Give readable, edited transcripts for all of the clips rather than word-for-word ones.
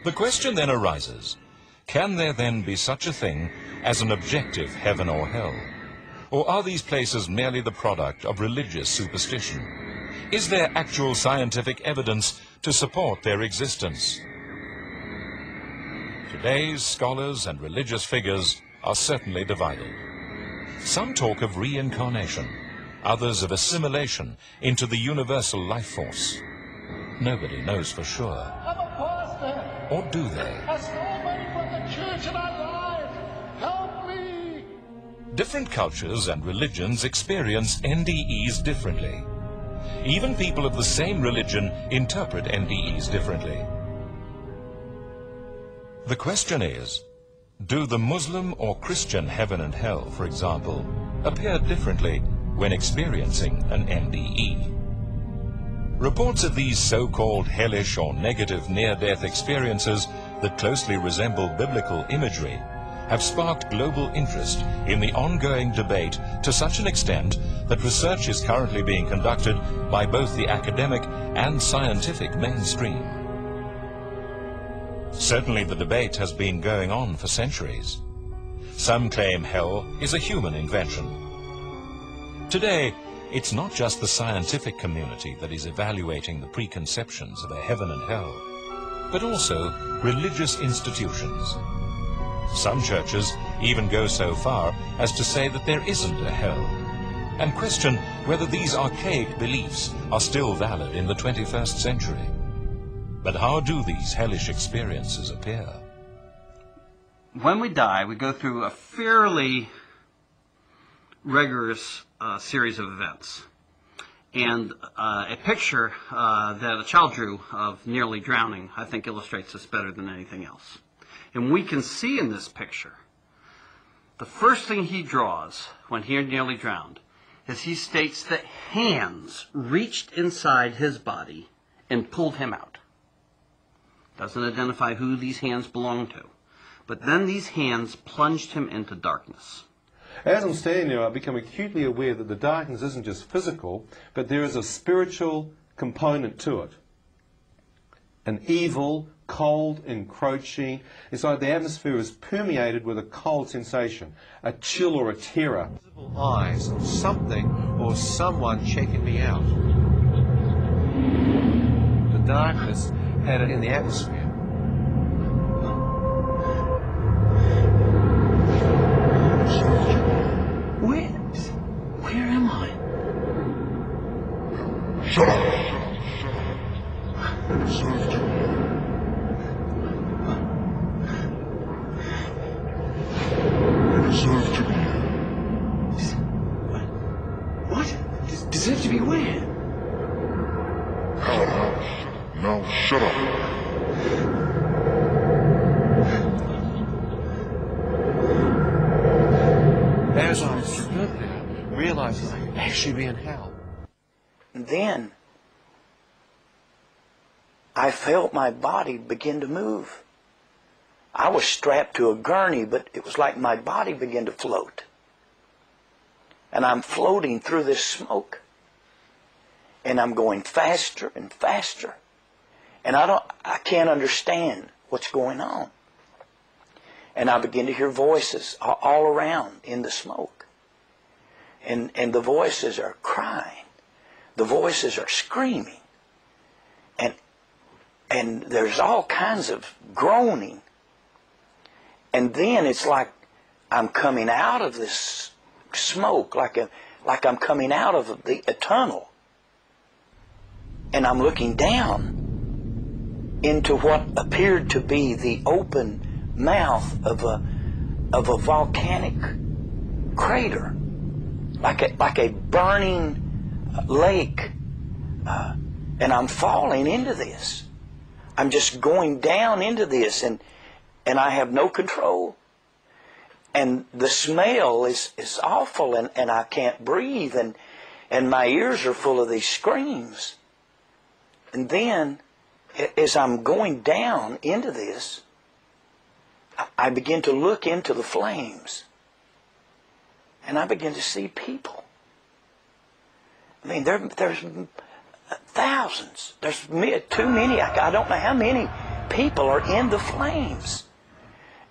The question then arises, can there then be such a thing as an objective heaven or hell? Or are these places merely the product of religious superstition? Is there actual scientific evidence to support their existence? Today's scholars and religious figures are certainly divided. Some talk of reincarnation, others of assimilation into the universal life force. Nobody knows for sure. I'm a pastor. Or do they? I stole money from the church and I lied. Help me. Different cultures and religions experience NDEs differently. Even people of the same religion interpret NDEs differently. The question is, do the Muslim or Christian heaven and hell, for example, appear differently when experiencing an NDE? Reports of these so-called hellish or negative near-death experiences that closely resemble biblical imagery have sparked global interest in the ongoing debate to such an extent that research is currently being conducted by both the academic and scientific mainstream. Certainly the debate has been going on for centuries. Some claim hell is a human invention. Today, it's not just the scientific community that is evaluating the preconceptions of a heaven and hell, but also religious institutions. Some churches even go so far as to say that there isn't a hell, and question whether these archaic beliefs are still valid in the 21st century. But how do these hellish experiences appear? When we die, we go through a fairly rigorous series of events. And a picture that a child drew of nearly drowning, I think, illustrates this better than anything else. And we can see in this picture, the first thing he draws when he nearly drowned is he states that hands reached inside his body and pulled him out. Doesn't identify who these hands belong to. But then these hands plunged him into darkness. As I'm standing there, I become acutely aware that the darkness isn't just physical, but there is a spiritual component to it. An evil, cold, encroaching. It's like the atmosphere is permeated with a cold sensation, a chill or a terror. Eyes of something or someone checking me out. The darkness had it in the atmosphere. Where am I? Shut up! Deserve to be here. What? Deserve to be where? Now shut up. As I stood there, realizing I could actually be in hell. And then I felt my body begin to move. I was strapped to a gurney, but it was like my body began to float. And I'm floating through this smoke. And I'm going faster and faster. And I can't understand what's going on. And I begin to hear voices all around in the smoke. And the voices are crying. The voices are screaming. And there's all kinds of groaning. And then it's like I'm coming out of this smoke, like I'm coming out of a tunnel. And I'm looking down into what appeared to be the open mouth of a volcanic crater, like a burning lake. And I'm falling into this. I'm just going down into this, and I have no control. And the smell is awful, and I can't breathe, and my ears are full of these screams. And then, as I'm going down into this, I begin to look into the flames. And I begin to see people. I mean, there's Thousands. There's too many. I don't know how many people are in the flames.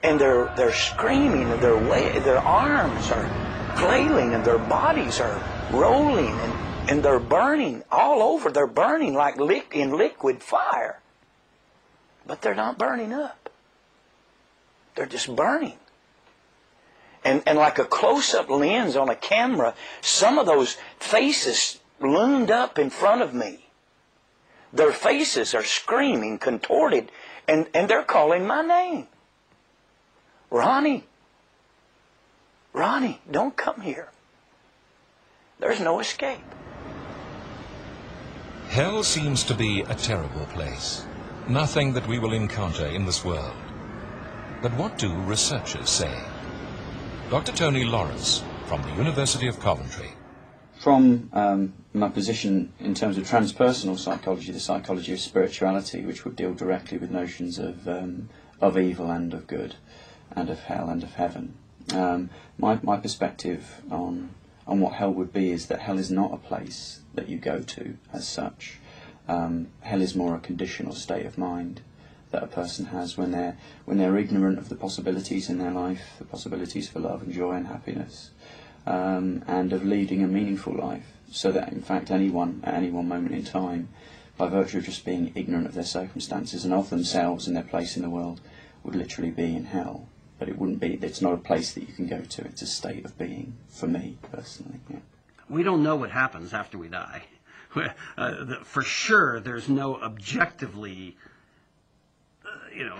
And they're screaming, and their arms are flailing, and their bodies are rolling, and they're burning all over. They're burning like in liquid fire. But they're not burning up. They're just burning. And like a close-up lens on a camera, some of those faces loomed up in front of me. Their faces are screaming, contorted, and they're calling my name. Ronnie, don't come here. There's no escape. Hell seems to be a terrible place. Nothing that we will encounter in this world. But what do researchers say? Dr. Tony Lawrence from the University of Coventry. From my position in terms of transpersonal psychology, the psychology of spirituality, which would deal directly with notions of evil and of good, and of hell and of heaven. My perspective on what hell would be is that hell is not a place that you go to as such. Hell is more a conditional state of mind that a person has when they're ignorant of the possibilities in their life, the possibilities for love and joy and happiness, and of leading a meaningful life, so that in fact anyone at any one moment in time, by virtue of just being ignorant of their circumstances and of themselves and their place in the world, would literally be in hell. But it's not a place that you can go to, it's a state of being, for me personally. Yeah. We don't know what happens after we die. For sure, there's no objectively,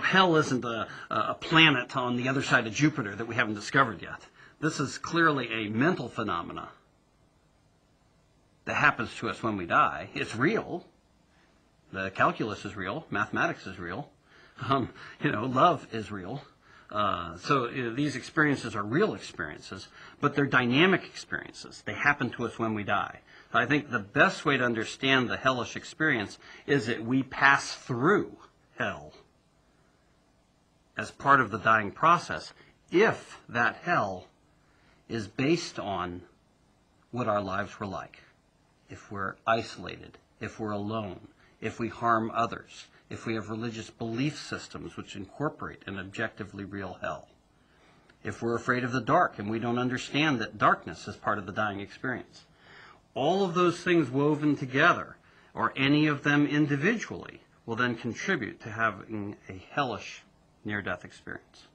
hell isn't a planet on the other side of Jupiter that we haven't discovered yet. This is clearly a mental phenomena that happens to us when we die. It's real. The calculus is real. Mathematics is real. Love is real. These experiences are real experiences, but they're dynamic experiences. They happen to us when we die. I think the best way to understand the hellish experience is that we pass through hell as part of the dying process, if that hell is based on what our lives were like. If we're isolated, if we're alone, if we harm others, if we have religious belief systems which incorporate an objectively real hell, if we're afraid of the dark and we don't understand that darkness is part of the dying experience. All of those things woven together, or any of them individually, will then contribute to having a hellish near-death experience.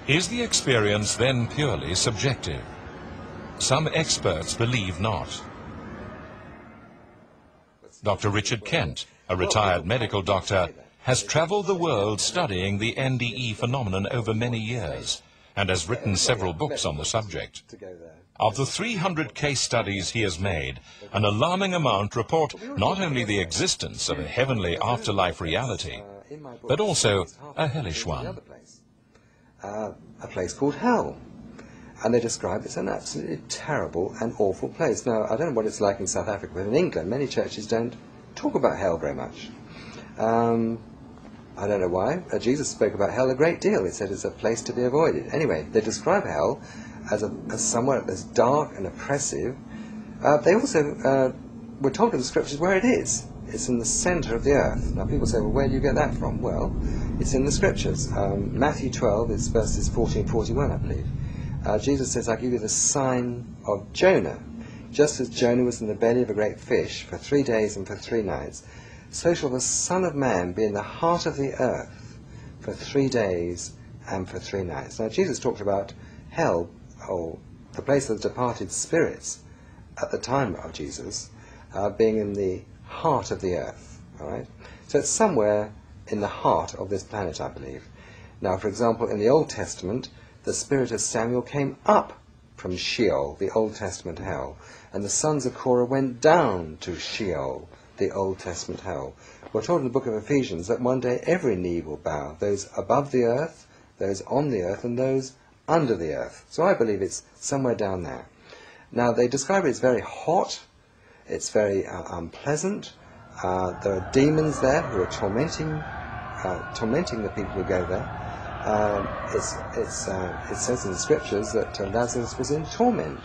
Is the experience then purely subjective? Some experts believe not. Dr. Richard Kent, a retired medical doctor, has traveled the world studying the NDE phenomenon over many years and has written several books on the subject. Of the 300 case studies he has made, an alarming amount report not only the existence of a heavenly afterlife reality, but also a hellish one. A place called hell. And they describe it as an absolutely terrible and awful place. Now, I don't know what it's like in South Africa, but in England, many churches don't talk about hell very much. I don't know why. Jesus spoke about hell a great deal. He said it's a place to be avoided. Anyway, they describe hell as somewhere that's dark and oppressive. They also were told in the scriptures where it is. It's in the center of the earth. Now, people say, well, where do you get that from? Well, it's in the scriptures. Matthew 12 is verses 40 and 41, I believe. Jesus says, I give you the sign of Jonah. Just as Jonah was in the belly of a great fish for 3 days and for 3 nights, so shall the Son of Man be in the heart of the earth for 3 days and for 3 nights. Now, Jesus talked about hell, or the place of the departed spirits, at the time of Jesus, being in the heart of the earth. All right? So it's somewhere in the heart of this planet, I believe. Now, for example, in the Old Testament, the spirit of Samuel came up from Sheol, the Old Testament hell, and the sons of Korah went down to Sheol, the Old Testament hell. We're told in the book of Ephesians that one day every knee will bow, those above the earth, those on the earth, and those under the earth. So I believe it's somewhere down there. Now, they describe it as very hot, it's very unpleasant. There are demons there who are tormenting the people who go there. It says in the scriptures that Lazarus was in torment.